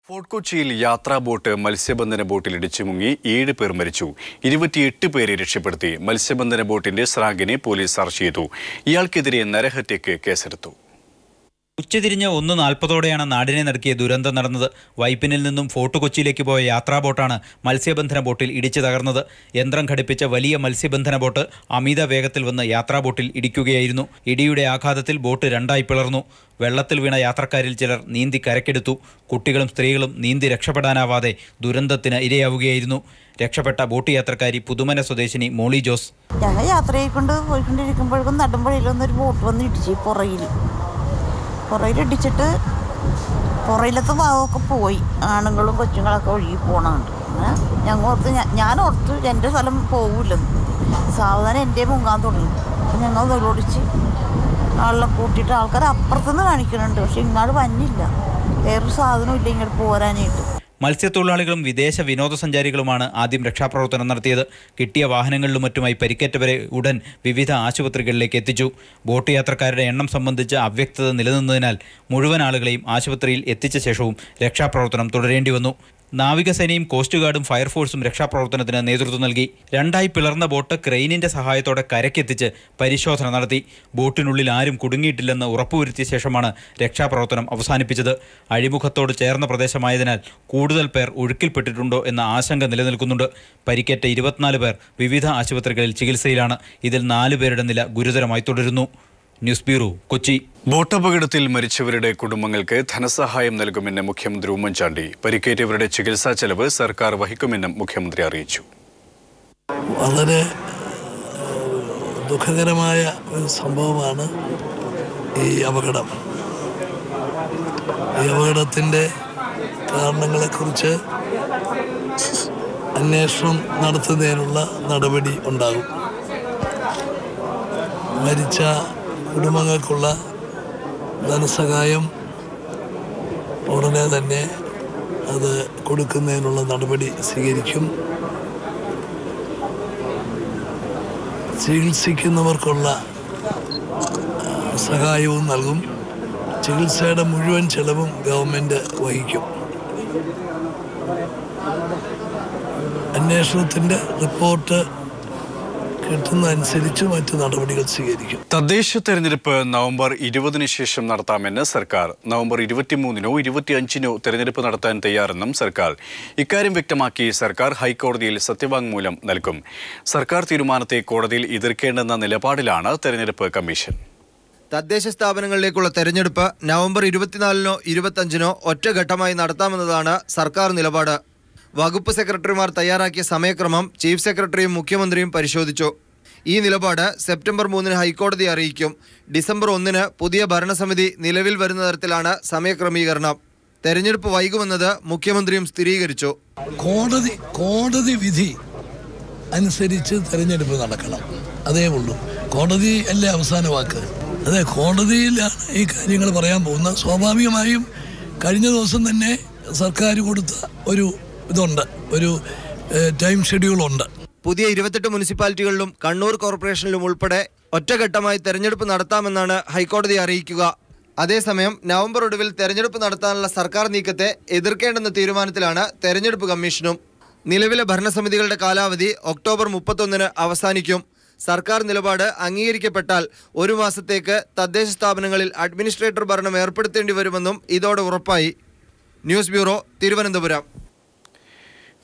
Fort കൊച്ചിയിൽ യാത്രാ boat മത്സ്യബന്ധന ബോട്ടിൽ ഇടിച്ചു മുങ്ങി 7 പേർ മരിച്ചു. 28 പേരെ രക്ഷപ്പെടുത്തി. മത്സ്യബന്ധന ബോട്ടിന്റെ സ്രാങ്കിനെ പോലീസ് അറസ്റ്റ് ചെയ്തു. ഇയാൾക്കെതിരെ നരഹത്യക്ക് കേസെടുത്തു. ഉച്ചതിരിഞ്ഞ് 1:40 നാടിനെ നടുക്കിയ ദുരന്തം നടന്നത്. വൈപ്പിനിൽ നിന്നും ഫോർട്ട് കൊച്ചിയിലേക്ക് പോയ യാത്രാ ബോട്ടാണ് മത്സ്യബന്ധന ബോട്ടിൽ ഇടിച്ചു തകർന്നത്. യന്ത്രം ഘടിപ്പിച്ച വലിയ മത്സ്യബന്ധന ബോട്ട് അമിത വേഗത്തിൽ വന്ന് യാത്രാ ബോട്ടിൽ ഇടിക്കുകയായിരുന്നു. ഇടിയുടെ ആഘാതത്തിൽ ബോട്ട് രണ്ടായി പിളർന്നു. വെള്ളത്തിൽ വീണ യാത്രക്കാരിൽ ചിലർ നീന്തി കരക്കെടുത്തു. കുട്ടികളും സ്ത്രീകളും നീന്തി രക്ഷപ്പെടാനാവാതെ ദുരന്തത്തിന് ഇരയാവുകയായിരുന്നു. രക്ഷപ്പെട്ട ബോട്ട് യാത്രക്കാരി പുതുമന സ്വദേശിനി മോളി ജോസ്. ഞങ്ങൾ യാത്രയെ കൊണ്ട് പോയിക്കൊണ്ടിരിക്കുമ്പോഴേക്കും നടുമ്പുഴയിലൊന്നൊരു ബോട്ട് വന്ന് ഇടിച്ചു. പുറയിലിടിച്ചിട്ട് പുറയിലത്തെ ഭാഗമൊക്കെ പോയി. ആണുങ്ങളും കൊച്ചുങ്ങളൊക്കെ ഒഴുകി പോകണുണ്ട്. ഞാൻ ഓർത്ത് എൻ്റെ സ്ഥലം പോകില്ലെന്ന്. സാവധാനം എൻ്റെ മുങ്ങാൻ തുടങ്ങി. അപ്പം ഞങ്ങൾ നിരോടിച്ച് ആളെ കൂട്ടിയിട്ട് ആൾക്കാർ അപ്പുറത്തുനിന്ന് കാണിക്കുന്നുണ്ട്. പക്ഷെ ഇങ്ങോട്ട് വന്നില്ല. വേറൊരു സാധനം ഇല്ല ഇങ്ങോട്ട് പോരാനായിട്ട്. മത്സ്യത്തൊഴിലാളികളും വിദേശ വിനോദസഞ്ചാരികളുമാണ് ആദ്യം രക്ഷാപ്രവർത്തനം നടത്തിയത്. കിട്ടിയ വാഹനങ്ങളിലും മറ്റുമായി പരിക്കേറ്റവരെ ഉടൻ വിവിധ ആശുപത്രികളിലേക്ക് എത്തിച്ചു. ബോട്ട് യാത്രക്കാരുടെ എണ്ണം സംബന്ധിച്ച് അവ്യക്തത നിലനിന്നതിനാൽ മുഴുവൻ ആളുകളെയും ആശുപത്രിയിൽ എത്തിച്ച ശേഷവും രക്ഷാപ്രവർത്തനം തുടരേണ്ടി വന്നു. നാവികസേനയും കോസ്റ്റ് ഗാർഡും ഫയർഫോഴ്സും രക്ഷാപ്രവർത്തനത്തിന് നേതൃത്വം നൽകി. രണ്ടായി പിളർന്ന ബോട്ട് ക്രെയിനിന്റെ സഹായത്തോടെ കരക്കെത്തിച്ച് പരിശോധന നടത്തി. ബോട്ടിനുള്ളിൽ ആരും കുടുങ്ങിയിട്ടില്ലെന്ന് ഉറപ്പുവരുത്തിയ ശേഷമാണ് രക്ഷാപ്രവർത്തനം അവസാനിപ്പിച്ചത്. അഴിമുഖത്തോട് ചേർന്ന പ്രദേശമായതിനാൽ കൂടുതൽ പേർ ഒഴുക്കിൽപ്പെട്ടിട്ടുണ്ടോ എന്ന ആശങ്ക നിലനിൽക്കുന്നുണ്ട്. പരിക്കേറ്റ 24 പേർ വിവിധ ആശുപത്രികളിൽ ചികിത്സയിലാണ്. ഇതിൽ 4 പേരുടെ നില ഗുരുതരമായി തുടരുന്നു. News bureau, Kochi. ബോട്ടപകടത്തിൽ മരിച്ചവരുടെ കുടുംബങ്ങൾക്ക് ധനസഹായം നൽകുമെന്ന് മുഖ്യമന്ത്രി ഉമ്മൻചാണ്ടി. പരിക്കേറ്റവരുടെ ചികിത്സാ ചെലവ് സർക്കാർ വഹിക്കുമെന്നും മുഖ്യമന്ത്രി അറിയിച്ചു. വളരെ ദുഃഖകരമായ ഒരു സംഭവമാണ് ഈ അപകടം. ഈ അപകടത്തിൻ്റെ കാരണങ്ങളെക്കുറിച്ച് അന്വേഷണം നടത്തുന്നതിനുള്ള നടപടി ഉണ്ടാകും. മരിച്ച കുടുംബങ്ങൾക്കുള്ള ധനസഹായം ഉടനെ തന്നെ അത് കൊടുക്കുന്നതിനുള്ള നടപടി സ്വീകരിക്കും. ചികിത്സിക്കുന്നവർക്കുള്ള സഹായവും നൽകും. ചികിത്സയുടെ മുഴുവൻ ചെലവും ഗവൺമെൻറ് വഹിക്കും. അന്വേഷണത്തിൻ്റെ റിപ്പോർട്ട് കിട്ടുന്നതനുസരിച്ച് മറ്റ് നടപടികൾ സ്വീകരിക്കും. തദ്ദേശ തെരഞ്ഞെടുപ്പ് നവംബർ 20 ശേഷം നടത്താമെന്ന് സർക്കാർ. നവംബർ 23 25 തെരഞ്ഞെടുപ്പ് നടത്താൻ തയ്യാറെന്നും സർക്കാർ. ഇക്കാര്യം വ്യക്തമാക്കി സർക്കാർ ഹൈക്കോടതിയിൽ സത്യവാങ്മൂലം നൽകും. സർക്കാർ തീരുമാനത്തെ കോടതിയിൽ എതിർക്കേണ്ടെന്ന നിലപാടിലാണ് തെരഞ്ഞെടുപ്പ് കമ്മീഷൻ. തദ്ദേശ സ്ഥാപനങ്ങളിലേക്കുള്ള തെരഞ്ഞെടുപ്പ് നവംബർ 24 25 ഒറ്റഘട്ടമായി നടത്താമെന്നതാണ് സർക്കാർ നിലപാട്. വകുപ്പ് സെക്രട്ടറിമാർ തയ്യാറാക്കിയ സമയക്രമം ചീഫ് സെക്രട്ടറിയും മുഖ്യമന്ത്രിയും പരിശോധിച്ചു. ഈ നിലപാട് സെപ്റ്റംബർ 3 ഹൈക്കോടതി അറിയിക്കും. ഡിസംബർ 1 പുതിയ ഭരണസമിതി നിലവിൽ വരുന്ന തരത്തിലാണ് സമയക്രമീകരണം. തെരഞ്ഞെടുപ്പ് വൈകുമെന്നത് മുഖ്യമന്ത്രിയും സ്ഥിരീകരിച്ചു. കോടതി വിധി അനുസരിച്ച് തെരഞ്ഞെടുപ്പ് നടക്കണം. അതേ ഉള്ളൂ. കോടതി അല്ലേ അവസാന വാക്ക്. അതെ, കോടതിയിലാണ് ഈ കാര്യങ്ങൾ പറയാൻ പോകുന്നത്. സ്വാഭാവികമായും കഴിഞ്ഞ ദിവസം തന്നെ സർക്കാർ കൊടുത്ത ഒരു ടൈം ഷെഡ്യൂളുണ്ട്. പുതിയ 28 മുനിസിപ്പാലിറ്റികളിലും കണ്ണൂർ കോർപ്പറേഷനിലും ഉൾപ്പെടെ ഒറ്റഘട്ടമായി തെരഞ്ഞെടുപ്പ് നടത്താമെന്നാണ് ഹൈക്കോടതി അറിയിക്കുക. അതേസമയം നവംബർ ഒടുവിൽ തെരഞ്ഞെടുപ്പ് നടത്താനുള്ള സർക്കാർ നീക്കത്തെ എതിർക്കേണ്ടെന്ന തീരുമാനത്തിലാണ് തെരഞ്ഞെടുപ്പ് കമ്മീഷനും. നിലവിലെ ഭരണസമിതികളുടെ കാലാവധി ഒക്ടോബർ 31 അവസാനിക്കും. സർക്കാർ നിലപാട് അംഗീകരിക്കപ്പെട്ടാൽ 1 മാസത്തേക്ക് തദ്ദേശ സ്ഥാപനങ്ങളിൽ അഡ്മിനിസ്ട്രേറ്റർ ഭരണം ഏർപ്പെടുത്തേണ്ടി വരുമെന്നും ഇതോടെ ഉറപ്പായി. News bureau, Thiruvananthapuram.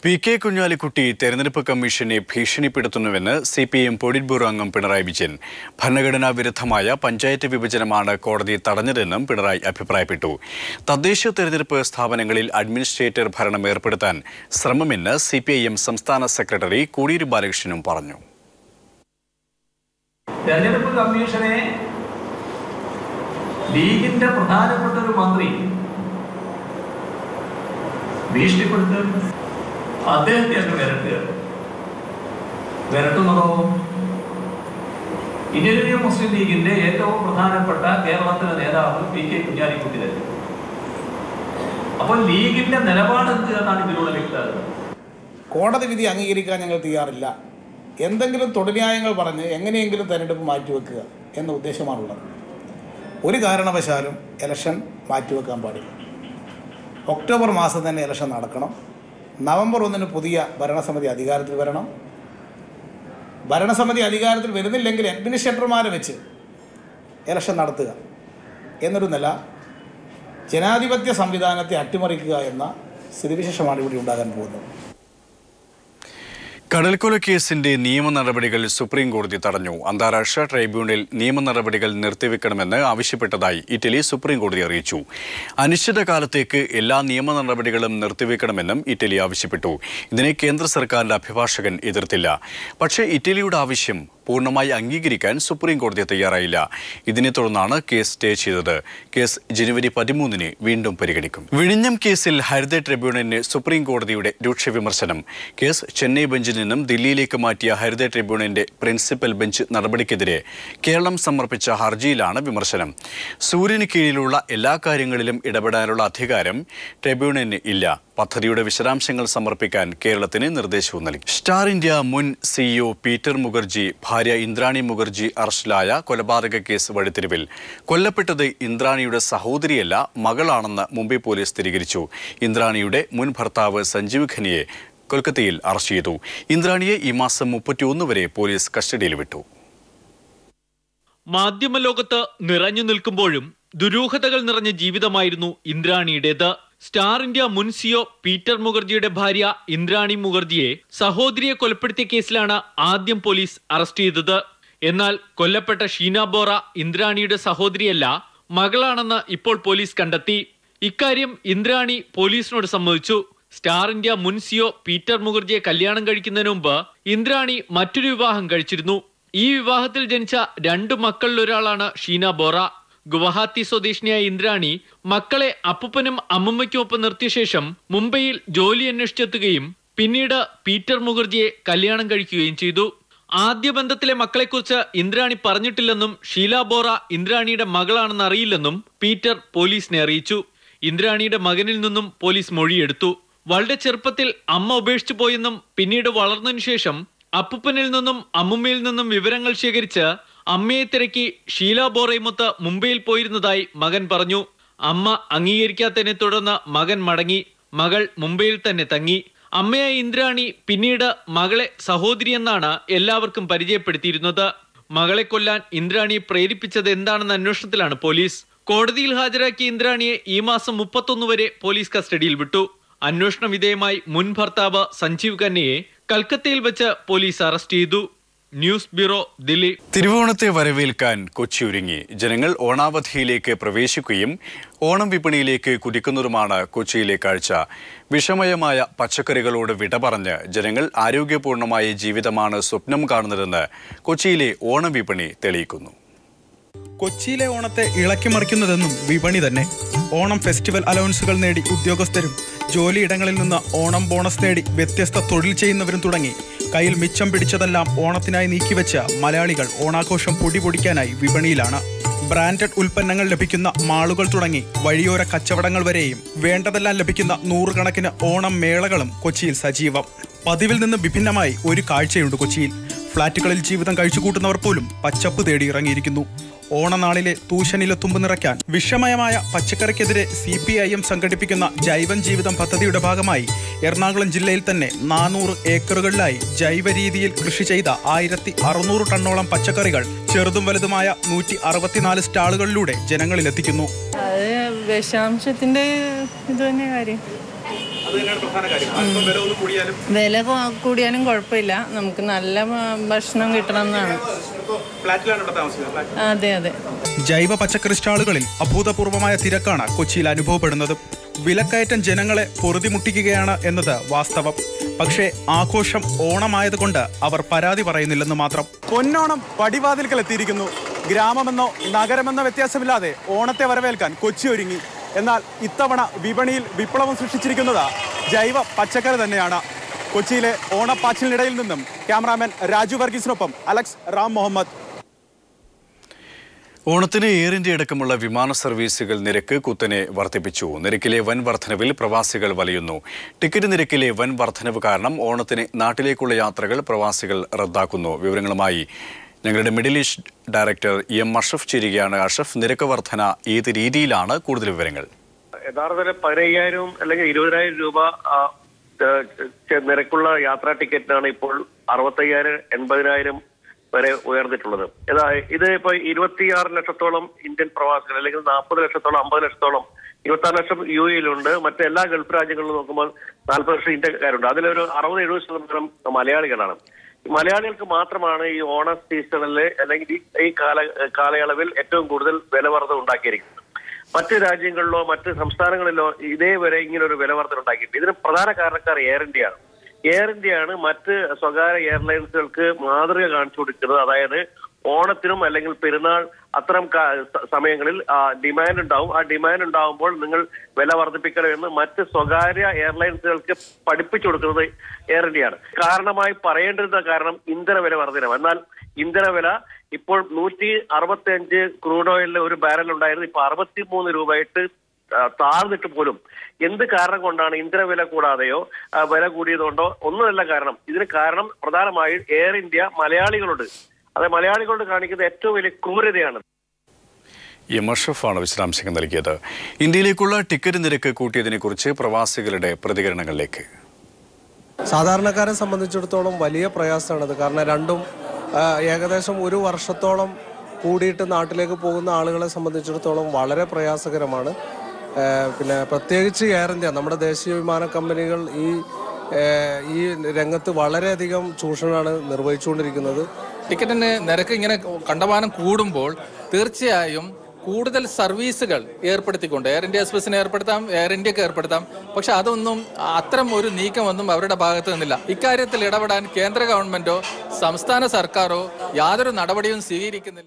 പി.കെ. കുഞ്ഞാലിക്കുട്ടി തെരഞ്ഞെടുപ്പ് കമ്മീഷനെ ഭീഷണിപ്പെടുത്തുന്നുവെന്ന് CPM പോളിറ്റ് ബ്യൂറോ അംഗം പിണറായി വിജയൻ. ഭരണഘടനാ വിരുദ്ധമായ പഞ്ചായത്ത് വിഭജനമാണ് കോടതി തടഞ്ഞതെന്നും പിണറായി അഭിപ്രായപ്പെട്ടു. തദ്ദേശ തെരഞ്ഞെടുപ്പ് സ്ഥാപനങ്ങളിൽ അഡ്മിനിസ്ട്രേറ്റർ ഭരണം ഏർപ്പെടുത്താൻ ശ്രമമെന്ന് CPIM സംസ്ഥാന സെക്രട്ടറി കോടിയേരി ബാലകൃഷ്ണനും പറഞ്ഞു. തെരഞ്ഞെടുപ്പ് കമ്മീഷനെ ലീഗിന്റെ പ്രധാനപ്പെട്ട ഒരു മന്ത്രി ഭീഷണിപ്പെടുത്തുന്നു. അദ്ദേഹത്തെ അങ്ങ് വിരട്ടുന്നതോ ഇന്ത്യൻ യൂണിയൻ മുസ്ലിം ലീഗിന്റെ ഏറ്റവും പ്രധാനപ്പെട്ട കേരളത്തിലെ നേതാവ് പി.കെ. കുഞ്ഞാലിക്കുട്ടി തന്നെ. അപ്പോൾ ലീഗിന്റെ നിലപാട് എന്ത് എന്നാണ് ഇതിലൂടെ വ്യക്തമാകുന്നത്. കോടതി വിധി അംഗീകരിക്കാൻ ഞങ്ങൾ തയ്യാറില്ല. എന്തെങ്കിലും തൊടുന്യായങ്ങൾ പറഞ്ഞ് എങ്ങനെയെങ്കിലും തെരഞ്ഞെടുപ്പ് മാറ്റിവെക്കുക എന്ന ഉദ്ദേശമാണുള്ളത്. ഒരു കാരണവശാലും ഇലക്ഷൻ മാറ്റിവെക്കാൻ പാടില്ല. ഒക്ടോബർ മാസം തന്നെ ഇലക്ഷൻ നടക്കണം. നവംബർ 1 പുതിയ ഭരണസമിതി അധികാരത്തിൽ വരണം. ഭരണസമിതി അധികാരത്തിൽ വരുന്നില്ലെങ്കിൽ അഡ്മിനിസ്ട്രേറ്റർമാരെ വെച്ച് ഇലക്ഷൻ നടത്തുക എന്നൊരു നില ജനാധിപത്യ സംവിധാനത്തെ അട്ടിമറിക്കുക എന്ന സ്ഥിതിവിശേഷമാണ് ഇവിടെ ഉണ്ടാകാൻ പോകുന്നത്. കടൽക്കൊല കേസിന്റെ നിയമ നടപടികൾ സുപ്രീം കോടതി തടഞ്ഞു. അന്താരാഷ്ട്ര ട്രൈബ്യൂണൽ നിയമ നടപടികൾ നിർത്തിവെക്കണമെന്ന് ആവശ്യപ്പെട്ടതായി ഇറ്റലി സുപ്രീം കോടതി അറിയിച്ചു. അനിശ്ചിതകാലത്തേക്ക് എല്ലാ നിയമ നടപടികളും നിർത്തിവെക്കണമെന്നും ഇറ്റലി ആവശ്യപ്പെട്ടു. ഇതിനെ കേന്ദ്ര സർക്കാരിന്റെ അഭിഭാഷകൻ എതിർത്തില്ല. പക്ഷേ ഇറ്റലിയുടെ ആവശ്യം പൂർണ്ണമായി അംഗീകരിക്കാൻ സുപ്രീം കോടതി തയ്യാറായില്ല. ഇതിനെ തുടർന്നാണ് കേസ് സ്റ്റേ ചെയ്തത്. കേസ് ജനുവരി 13 വീണ്ടും പരിഗണിക്കും. വിഴിഞ്ഞം കേസിൽ ഹരിത ട്രിബ്യൂണലിന് സുപ്രീം കോടതിയുടെ രൂക്ഷ വിമർശനം. കേസ് ചെന്നൈ ബെഞ്ചിൽ നിന്നും ദില്ലിയിലേക്ക് മാറ്റിയ ഹരിത ട്രിബ്യൂണലിന്റെ പ്രിൻസിപ്പൽ ബെഞ്ച് നടപടിക്കെതിരെ കേരളം സമർപ്പിച്ച ഹർജിയിലാണ് വിമർശനം. സൂര്യന് കീഴിലുള്ള എല്ലാ കാര്യങ്ങളിലും ഇടപെടാനുള്ള അധികാരം ട്രിബ്യൂണലിന് ഇല്ല. പദ്ധതിയുടെ വിശദാംശങ്ങൾ സമർപ്പിക്കാൻ കേരളത്തിന് നിർദ്ദേശവും നൽകി. സ്റ്റാർ ഇന്ത്യ മുൻ CEO പീറ്റർ മുഖർജി ഭാര്യ ഇന്ദ്രാണി മുഖർജി അറസ്റ്റിലായ കൊലപാതക കേസ് വഴിത്തിരിവിൽ. കൊല്ലപ്പെട്ടത് ഇന്ദ്രാണിയുടെ സഹോദരിയല്ല, മകളാണെന്ന് മുംബൈ പോലീസ് സ്ഥിരീകരിച്ചു. ഇന്ദ്രാണിയുടെ മുൻ ഭർത്താവ് സഞ്ജീവ് ഖനിയെ കൊൽക്കത്തയിൽ അറസ്റ്റ് ചെയ്തു. ഇന്ദ്രാണിയെ ഈ മാസം 31 വരെ പോലീസ് കസ്റ്റഡിയിൽ വിട്ടു. മാധ്യമലോകത്ത് നിറഞ്ഞു നിൽക്കുമ്പോഴും ദുരൂഹതകൾ നിറഞ്ഞ ജീവിതമായിരുന്നു ഇന്ദ്രാണിയുടേത്. സ്റ്റാർ ഇന്ത്യ മുൻ CEO പീറ്റർ മുഖർജിയുടെ ഭാര്യ ഇന്ദ്രാണി മുഖർജിയെ സഹോദരിയെ കൊലപ്പെടുത്തിയ കേസിലാണ് ആദ്യം പോലീസ് അറസ്റ്റ് ചെയ്തത്. എന്നാൽ കൊല്ലപ്പെട്ട ഷീന ബോറ ഇന്ദ്രാണിയുടെ സഹോദരിയല്ല, മകളാണെന്ന് ഇപ്പോൾ പോലീസ് കണ്ടെത്തി. ഇക്കാര്യം ഇന്ദ്രാണി പോലീസിനോട് സമ്മതിച്ചു. സ്റ്റാർ ഇന്ത്യ മുൻ CEO പീറ്റർ മുഖർജിയെ കല്യാണം കഴിക്കുന്നതിന് മുമ്പ് ഇന്ദ്രാണി മറ്റൊരു വിവാഹം കഴിച്ചിരുന്നു. ഈ വിവാഹത്തിൽ ജനിച്ച 2 മക്കളിലൊരാളാണ് ഷീന ബോറ. ഗുവാഹത്തി സ്വദേശിനിയായ ഇന്ദ്രാണി മക്കളെ അപ്പൂപ്പനും അമ്മമ്മയ്ക്കുമൊപ്പം നിർത്തിയ ശേഷം മുംബൈയിൽ ജോലി അന്വേഷിച്ചെത്തുകയും പിന്നീട് പീറ്റർ മുഖർജിയെ കല്യാണം കഴിക്കുകയും ചെയ്തു. ആദ്യ ബന്ധത്തിലെ മക്കളെക്കുറിച്ച് ഇന്ദ്രാണി പറഞ്ഞിട്ടില്ലെന്നും ഷീല ബോറ ഇന്ദ്രാണിയുടെ മകളാണെന്ന് അറിയില്ലെന്നും പീറ്റർ പോലീസിനെ അറിയിച്ചു. ഇന്ദ്രാണിയുടെ മകനിൽ നിന്നും പോലീസ് മൊഴിയെടുത്തു. വളരെ ചെറുപ്പത്തിൽ അമ്മ ഉപേക്ഷിച്ചു പോയെന്നും പിന്നീട് വളർന്നതിനു ശേഷം അപ്പൂപ്പനിൽ നിന്നും അമ്മുമ്മയിൽ നിന്നും വിവരങ്ങൾ ശേഖരിച്ച് അമ്മയെ തിരക്കി ഷീല ബോറയുമൊത്ത് മുംബൈയിൽ പോയിരുന്നതായി മകൻ പറഞ്ഞു. അമ്മ അംഗീകരിക്കാത്തതിനെ തുടർന്ന് മകൻ മടങ്ങി. മകൾ മുംബൈയിൽ തന്നെ തങ്ങി. അമ്മയായ ഇന്ദ്രാണി പിന്നീട് മകളെ സഹോദരിയെന്നാണ് എല്ലാവർക്കും പരിചയപ്പെടുത്തിയിരുന്നത്. മകളെ കൊല്ലാൻ ഇന്ദ്രാണിയെ പ്രേരിപ്പിച്ചത് എന്താണെന്ന അന്വേഷണത്തിലാണ് പോലീസ്. കോടതിയിൽ ഹാജരാക്കിയ ഇന്ദ്രാണിയെ ഈ മാസം 31 വരെ പോലീസ് കസ്റ്റഡിയിൽ വിട്ടു. അന്വേഷണ വിധേയമായി മുൻ ഭർത്താവ് സഞ്ജീവ് ഖന്നയെ കൽക്കത്തയിൽ വെച്ച് പോലീസ് അറസ്റ്റ് ചെയ്തു. News bureau, Delhi. തിരുവോണത്തെ വരവേൽക്കാൻ കൊച്ചി ഒരുങ്ങി. ജനങ്ങൾ ഓണാവധിയിലേക്ക് പ്രവേശിക്കുകയും ഓണം വിപണിയിലേക്ക് കുതിക്കുന്നതുമാണ് കൊച്ചിയിലെ കാഴ്ച. വിഷമയമായ പച്ചക്കറികളോട് വിട പറഞ്ഞ് ജനങ്ങൾ ആരോഗ്യപൂർണമായ ജീവിതമാണ് സ്വപ്നം കാണുന്നതെന്ന് കൊച്ചിയിലെ ഓണം വിപണി തെളിയിക്കുന്നു. കൊച്ചിയിലെ ഓണത്തെ ഇളക്കിമറിക്കുന്നതെന്നും വിപണി തന്നെ. ഓണം ഫെസ്റ്റിവൽ അലവൻസുകൾ നേടി ഉദ്യോഗസ്ഥരും ജോലിയിടങ്ങളിൽ നിന്ന് ഓണം ബോണസ് നേടി വ്യത്യസ്ത തൊഴിൽ ചെയ്യുന്നവരും തുടങ്ങി കയ്യിൽ മിച്ചം പിടിച്ചതെല്ലാം ഓണത്തിനായി നീക്കിവെച്ച മലയാളികൾ ഓണാഘോഷം പൊടിപൊടിക്കാനായി വിപണിയിലാണ്. ബ്രാൻഡഡ് ഉൽപ്പന്നങ്ങൾ ലഭിക്കുന്ന മാളുകൾ തുടങ്ങി വഴിയോര കച്ചവടങ്ങൾ വരെയും വേണ്ടതെല്ലാം ലഭിക്കുന്ന 100 കണക്കിന് ഓണം മേളകളും കൊച്ചിയിൽ സജീവം. പതിവിൽ നിന്ന് വിഭിന്നമായി ഒരു കാഴ്ചയുണ്ട് കൊച്ചിയിൽ. ഫ്ളാറ്റുകളിൽ ജീവിതം കഴിച്ചുകൂട്ടുന്നവർ പോലും പച്ചപ്പ് തേടി ഇറങ്ങിയിരിക്കുന്നു. ഓണനാളിലെ തൂശനിലെ തുമ്പ് നിറയ്ക്കാൻ വിഷമയമായ പച്ചക്കറിക്കെതിരെ CPIM സംഘടിപ്പിക്കുന്ന ജൈവൻ ജീവിതം പദ്ധതിയുടെ ഭാഗമായി എറണാകുളം ജില്ലയിൽ തന്നെ 400 ഏക്കറുകളിലായി ജൈവ രീതിയിൽ കൃഷി ചെയ്ത 1600 ടണ്ണോളം പച്ചക്കറികൾ ചെറുതും വലുതുമായ 164 സ്റ്റാളുകളിലൂടെ ജനങ്ങളിലെത്തിക്കുന്നു. വിഷാംശത്തിന്റെ ഇത് തന്നെ കാര്യം. വില കൂടിയാലും കുഴപ്പമില്ല, നമുക്ക് നല്ല ഭക്ഷണം കിട്ടണം എന്നാണ്. അതെ അതെ. ജൈവ പച്ചക്കറി സ്റ്റാളുകളിൽ അഭൂതപൂർവമായ തിരക്കാണ് കൊച്ചിയിൽ അനുഭവപ്പെടുന്നത്. വിലക്കയറ്റം ജനങ്ങളെ പൊറുതിമുട്ടിക്കുകയാണ് എന്നത് വാസ്തവം. പക്ഷേ ആഘോഷം ഓണമായതുകൊണ്ട് അവർ പരാതി പറയുന്നില്ലെന്ന് മാത്രം. പൊന്നോണം പടിവാതിൽക്കൽ എത്തിയിരിക്കുന്നു. ഗ്രാമമെന്നോ നഗരമെന്നോ വ്യത്യാസമില്ലാതെ ഓണത്തെ വരവേൽക്കാൻ കൊച്ചി ഒരുങ്ങി. എന്നാൽ ഇത്തവണ വിപണിയിൽ വിപ്ലവം സൃഷ്ടിച്ചിരിക്കുന്നത് ജൈവ പച്ചക്കറി തന്നെയാണ്. കൊച്ചിയിലെ ഓണപ്പാച്ചിലിനിടയിൽ നിന്നും ക്യാമറാമാൻ രാജു വർഗീസിനൊപ്പം അലക്സ് റാം മുഹമ്മദ്. ഓണത്തിന് എയർ ഇന്ത്യ അടക്കമുള്ള വിമാന സർവീസുകൾ നിരക്ക് കുത്തനെ വർദ്ധിപ്പിച്ചു. നിരക്കിലെ വൻ വർധനവിൽ പ്രവാസികൾ വലയുന്നു. ടിക്കറ്റ് നിരക്കിലെ വൻ വർധനവ് കാരണം ഓണത്തിന് നാട്ടിലേക്കുള്ള യാത്രകൾ പ്രവാസികൾ റദ്ദാക്കുന്നു. വിവരങ്ങളുമായി ഞങ്ങളുടെ middle east director M. Ashraf ചേരുകയാണ്. അഷ്റഫ്, നിരക്ക് വർധന ഏത് രീതിയിലാണ്? കൂടുതൽ വിവരങ്ങൾ. യഥാർത്ഥത്തിൽ 15,000 അല്ലെങ്കിൽ 20,000 രൂപ നിരക്കുള്ള യാത്രാ ടിക്കറ്റിനാണ് ഇപ്പോൾ 65,000 80,000 വരെ ഉയർന്നിട്ടുള്ളത്. ഇത് ഇപ്പൊ 26 ലക്ഷത്തോളം ഇന്ത്യൻ പ്രവാസികൾ, അല്ലെങ്കിൽ 40 ലക്ഷത്തോളം 50 ലക്ഷത്തോളം 26 ലക്ഷം UAE-യിലുണ്ട്. മറ്റെല്ലാ ഗൾഫ് രാജ്യങ്ങളിലും നോക്കുമ്പോൾ 40 ലക്ഷം ഇന്ത്യക്കാരുണ്ട്. അതിലൊരു 60-70% മലയാളികളാണ്. മലയാളികൾക്ക് മാത്രമാണ് ഈ ഓണ സീസണിൽ അല്ലെങ്കിൽ ഈ കാലയളവിൽ ഏറ്റവും കൂടുതൽ വിലവർദ്ധന ഉണ്ടാക്കിയിരിക്കുന്നത്. മറ്റ് രാജ്യങ്ങളിലോ മറ്റ് സംസ്ഥാനങ്ങളിലോ ഇതേവരെ ഇങ്ങനെ ഒരു വിലവർദ്ധന ഉണ്ടാക്കിയിട്ടുണ്ട്. ഇതിന് പ്രധാന കാരണക്കാർ എയർ ഇന്ത്യയാണ്. എയർ ഇന്ത്യയാണ് മറ്റ് സ്വകാര്യ എയർലൈൻസുകൾക്ക് മാതൃക കാണിച്ചു കൊടുക്കുന്നത്. അതായത് ഓണത്തിനും അല്ലെങ്കിൽ പെരുന്നാൾ അത്തരം സമയങ്ങളിൽ ഡിമാൻഡ് ഉണ്ടാവും. ആ ഡിമാൻഡ് ഉണ്ടാവുമ്പോൾ നിങ്ങൾ വില വർദ്ധിപ്പിക്കണമെന്ന് മറ്റ് സ്വകാര്യ എയർലൈൻസുകൾക്ക് പഠിപ്പിച്ചു കൊടുക്കുന്നത് എയർ ഇന്ത്യയാണ്. കാരണമായി പറയേണ്ടിരുന്ന കാരണം ഇന്ധന വില വർധനം. എന്നാൽ ഇന്ധന വില ഇപ്പോൾ 165 ക്രൂഡ് ഓയിലിന് ഒരു ബാരൽ ഉണ്ടായിരുന്നു, ഇപ്പൊ 63 രൂപയായിട്ട് താഴ്ന്നിട്ട് പോലും എന്ത് കാരണം കൊണ്ടാണ് ഇന്ധന വില കൂടാതെയോ വില കൂടിയതുകൊണ്ടോ ഒന്നുമല്ല കാരണം. ഇതിന് കാരണം പ്രധാനമായും എയർ ഇന്ത്യ മലയാളികളോട് മലയാളികളോട് കാണിക്കുന്ന ഏറ്റവും വലിയ ക്രൂരതയാണ്. അഷ്റഫാണ് വിശദാംശങ്ങൾ നൽകിയത്. ഇന്ത്യയിലേക്കുള്ള ടിക്കറ്റ് നിരക്ക് കൂട്ടിയതിനെ കുറിച്ച് പ്രവാസികളുടെ പ്രതികരണങ്ങളിലേക്ക്. സാധാരണക്കാരെ സംബന്ധിച്ചിടത്തോളം വലിയ പ്രയാസമാണത്. കാരണം രണ്ടും ഏകദേശം 1 വർഷത്തോളം കൂടിയിട്ട് നാട്ടിലേക്ക് പോകുന്ന ആളുകളെ സംബന്ധിച്ചിടത്തോളം വളരെ പ്രയാസകരമാണ്. പിന്നെ പ്രത്യേകിച്ച് എയർ ഇന്ത്യ, നമ്മുടെ ദേശീയ വിമാന കമ്പനികൾ ഈ രംഗത്ത് വളരെയധികം ചൂഷണമാണ് നിർവഹിച്ചുകൊണ്ടിരിക്കുന്നത്. ടിക്കറ്റിന് നിരക്ക് ഇങ്ങനെ കണ്ടമാനം കൂടുമ്പോൾ തീർച്ചയായും കൂടുതൽ സർവീസുകൾ ഏർപ്പെടുത്തിക്കൊണ്ട് എയർ ഇന്ത്യ എക്സ്പ്രസിന് ഏർപ്പെടുത്താം, എയർ ഇന്ത്യക്ക് ഏർപ്പെടുത്താം. പക്ഷെ അതൊന്നും അത്തരം ഒരു നീക്കമൊന്നും അവരുടെ ഭാഗത്ത് നിന്നില്ല. ഇക്കാര്യത്തിൽ ഇടപെടാൻ കേന്ദ്ര ഗവൺമെന്റോ സംസ്ഥാന സർക്കാരോ യാതൊരു നടപടിയും സ്വീകരിക്കുന്നില്ല.